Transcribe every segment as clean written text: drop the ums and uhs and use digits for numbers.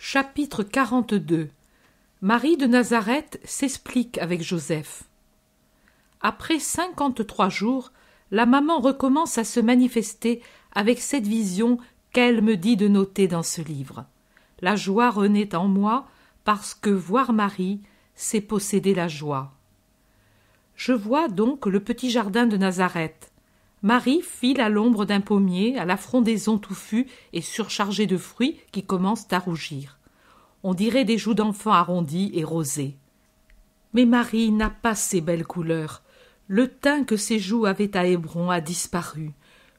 Chapitre 42. Marie de Nazareth s'explique avec Joseph. Après 53 jours, la maman recommence à se manifester avec cette vision qu'elle me dit de noter dans ce livre. La joie renaît en moi parce que voir Marie, c'est posséder la joie. Je vois donc le petit jardin de Nazareth. Marie file à l'ombre d'un pommier, à la frondaison touffue et surchargée de fruits qui commencent à rougir. On dirait des joues d'enfant arrondies et rosées. Mais Marie n'a pas ces belles couleurs. Le teint que ses joues avaient à Hébron a disparu.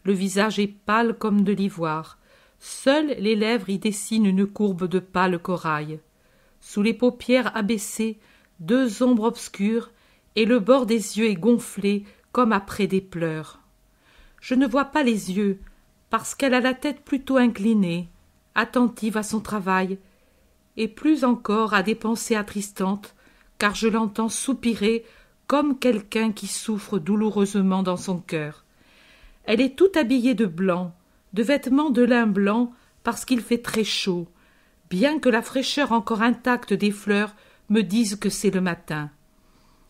Le visage est pâle comme de l'ivoire. Seules les lèvres y dessinent une courbe de pâle corail. Sous les paupières abaissées, deux ombres obscures, et le bord des yeux est gonflé comme après des pleurs. Je ne vois pas les yeux, parce qu'elle a la tête plutôt inclinée, attentive à son travail, et plus encore à des pensées attristantes, car je l'entends soupirer comme quelqu'un qui souffre douloureusement dans son cœur. Elle est toute habillée de blanc, de vêtements de lin blanc, parce qu'il fait très chaud, bien que la fraîcheur encore intacte des fleurs me dise que c'est le matin.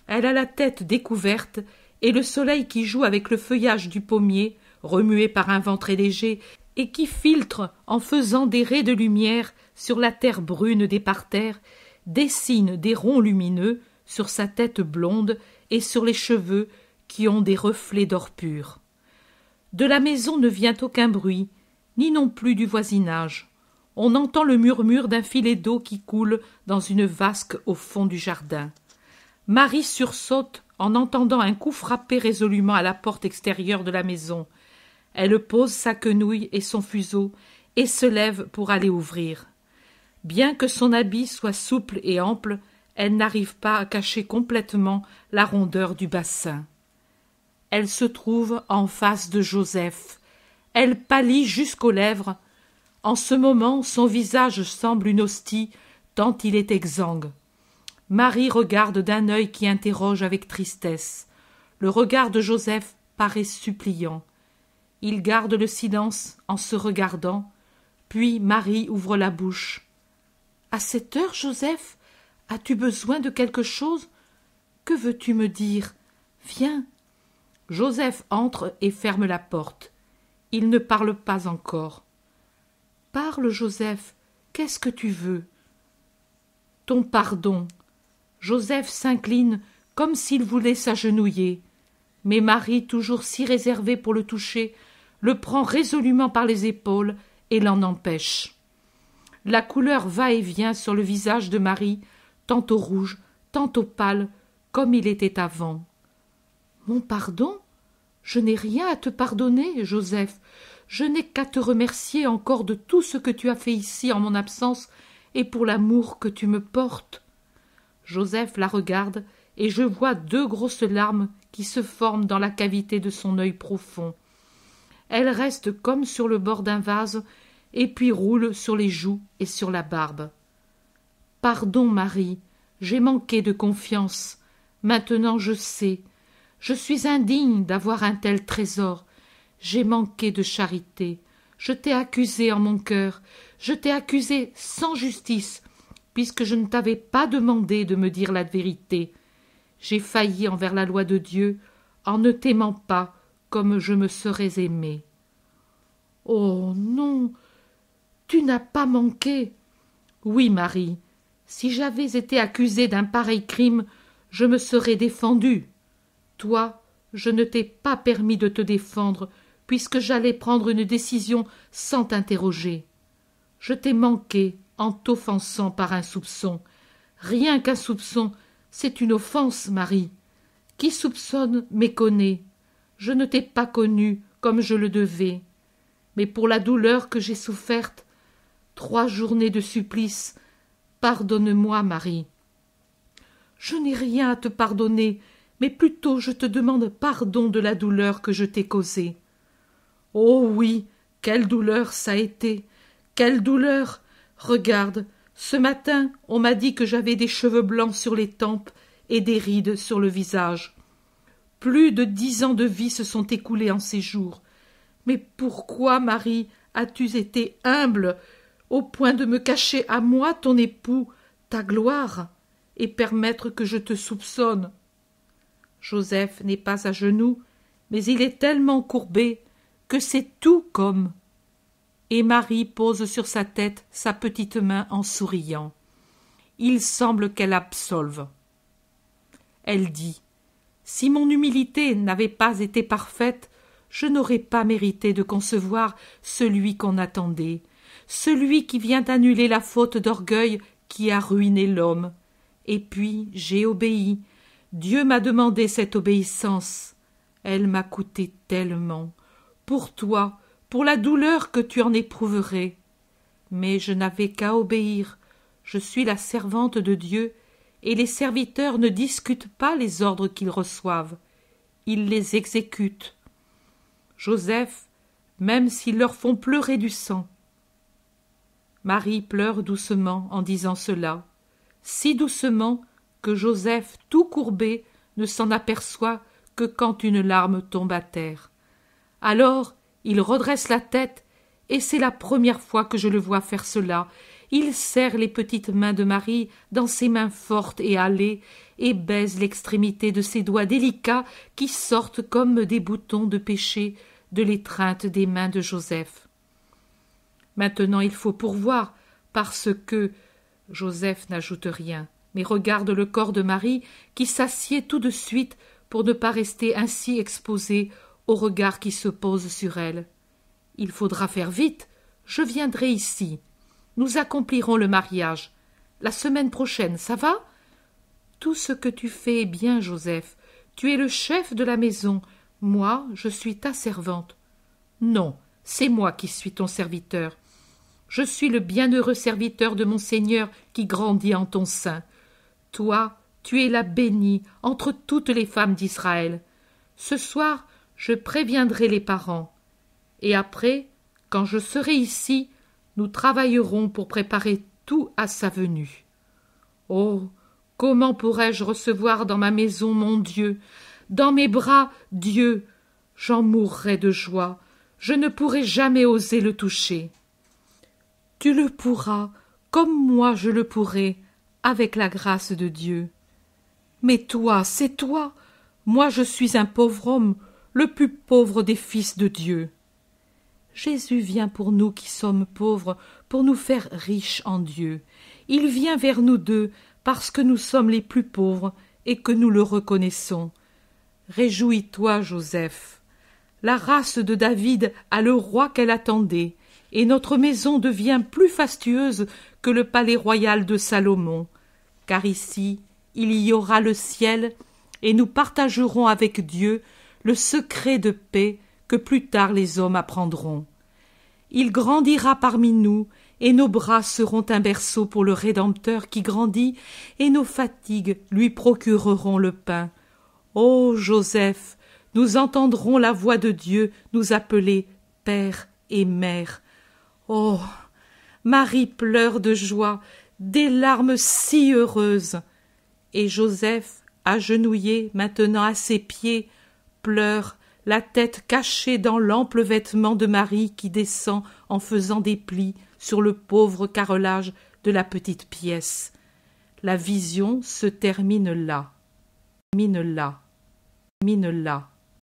Elle a la tête découverte, et le soleil qui joue avec le feuillage du pommier, remué par un vent très léger, et qui filtre en faisant des raies de lumière sur la terre brune des parterres, dessine des ronds lumineux sur sa tête blonde et sur les cheveux qui ont des reflets d'or pur. De la maison ne vient aucun bruit, ni non plus du voisinage. On entend le murmure d'un filet d'eau qui coule dans une vasque au fond du jardin. Marie sursaute en entendant un coup frapper résolument à la porte extérieure de la maison. Elle pose sa quenouille et son fuseau et se lève pour aller ouvrir. Bien que son habit soit souple et ample, elle n'arrive pas à cacher complètement la rondeur du bassin. Elle se trouve en face de Joseph. Elle pâlit jusqu'aux lèvres. En ce moment, son visage semble une hostie, tant il est exsangue. Marie regarde d'un œil qui interroge avec tristesse. Le regard de Joseph paraît suppliant. Il garde le silence en se regardant, puis Marie ouvre la bouche. « À cette heure, Joseph, as-tu besoin de quelque chose? Que veux-tu me dire? Viens. » Joseph entre et ferme la porte. Il ne parle pas encore. « Parle, Joseph, qu'est-ce que tu veux? »« Ton pardon. » Joseph s'incline comme s'il voulait s'agenouiller. Mais Marie, toujours si réservée pour le toucher, le prend résolument par les épaules et l'en empêche. La couleur va et vient sur le visage de Marie, tantôt rouge, tantôt pâle, comme il était avant. « Mon pardon? Je n'ai rien à te pardonner, Joseph. Je n'ai qu'à te remercier encore de tout ce que tu as fait ici en mon absence et pour l'amour que tu me portes. » Joseph la regarde et je vois deux grosses larmes qui se forment dans la cavité de son œil profond. Elles restent comme sur le bord d'un vase et puis roulent sur les joues et sur la barbe. « Pardon, Marie, j'ai manqué de confiance. Maintenant je sais. Je suis indigne d'avoir un tel trésor. J'ai manqué de charité. Je t'ai accusé en mon cœur. Je t'ai accusé sans justice, puisque je ne t'avais pas demandé de me dire la vérité. J'ai failli envers la loi de Dieu en ne t'aimant pas comme je me serais aimée. » « Oh non, tu n'as pas manqué. » »« Oui, Marie, si j'avais été accusée d'un pareil crime, je me serais défendue. Toi, je ne t'ai pas permis de te défendre, puisque j'allais prendre une décision sans t'interroger. Je t'ai manqué en t'offensant par un soupçon. Rien qu'un soupçon, c'est une offense, Marie. Qui soupçonne méconnaît. Je ne t'ai pas connue comme je le devais. Mais pour la douleur que j'ai soufferte, 3 journées de supplice, pardonne-moi, Marie. Je n'ai rien à te pardonner, mais plutôt je te demande pardon de la douleur que je t'ai causée. Oh oui, quelle douleur ça a été, quelle douleur! Regarde, ce matin, on m'a dit que j'avais des cheveux blancs sur les tempes et des rides sur le visage. Plus de 10 ans de vie se sont écoulés en ces jours. Mais pourquoi, Marie, as-tu été humble? au point de me cacher à moi, ton époux, ta gloire, et permettre que je te soupçonne. Joseph n'est pas à genoux, mais il est tellement courbé que c'est tout comme. Et Marie pose sur sa tête sa petite main en souriant. Il semble qu'elle absolve. Elle dit: si mon humilité n'avait pas été parfaite, je n'aurais pas mérité de concevoir celui qu'on attendait, celui qui vient annuler la faute d'orgueil qui a ruiné l'homme. Et puis j'ai obéi. Dieu m'a demandé cette obéissance. Elle m'a coûté tellement. Pour toi, pour la douleur que tu en éprouverais. Mais je n'avais qu'à obéir. Je suis la servante de Dieu, et les serviteurs ne discutent pas les ordres qu'ils reçoivent. Ils les exécutent. Joseph, même s'ils leur font pleurer du sang. Marie pleure doucement en disant cela, si doucement que Joseph, tout courbé, ne s'en aperçoit que quand une larme tombe à terre. Alors il redresse la tête, et c'est la première fois que je le vois faire cela. Il serre les petites mains de Marie dans ses mains fortes et hâlées, et baise l'extrémité de ses doigts délicats qui sortent comme des boutons de péché de l'étreinte des mains de Joseph. Maintenant il faut pourvoir, parce que Joseph n'ajoute rien, mais regarde le corps de Marie qui s'assied tout de suite pour ne pas rester ainsi exposé au regard qui se pose sur elle. Il faudra faire vite, je viendrai ici. Nous accomplirons le mariage. La semaine prochaine, ça va? Tout ce que tu fais est bien, Joseph. Tu es le chef de la maison. Moi, je suis ta servante. Non, c'est moi qui suis ton serviteur. Je suis le bienheureux serviteur de mon Seigneur qui grandit en ton sein. Toi, tu es la bénie entre toutes les femmes d'Israël. Ce soir, je préviendrai les parents. Et après, quand je serai ici, nous travaillerons pour préparer tout à sa venue. Oh, comment pourrais-je recevoir dans ma maison mon Dieu, dans mes bras Dieu? J'en mourrais de joie, je ne pourrais jamais oser le toucher. Tu le pourras, comme moi je le pourrai, avec la grâce de Dieu. Mais toi, c'est toi, moi je suis un pauvre homme, le plus pauvre des fils de Dieu. Jésus vient pour nous qui sommes pauvres, pour nous faire riches en Dieu. Il vient vers nous deux, parce que nous sommes les plus pauvres et que nous le reconnaissons. Réjouis-toi, Joseph. La race de David a le roi qu'elle attendait, et notre maison devient plus fastueuse que le palais royal de Salomon. Car ici, il y aura le ciel, et nous partagerons avec Dieu le secret de paix que plus tard les hommes apprendront. Il grandira parmi nous, et nos bras seront un berceau pour le Rédempteur qui grandit, et nos fatigues lui procureront le pain. Ô Joseph, nous entendrons la voix de Dieu nous appeler Père et Mère. Oh, Marie pleure de joie, des larmes si heureuses. Et Joseph, agenouillé maintenant à ses pieds, pleure, la tête cachée dans l'ample vêtement de Marie qui descend en faisant des plis sur le pauvre carrelage de la petite pièce. La vision se termine là.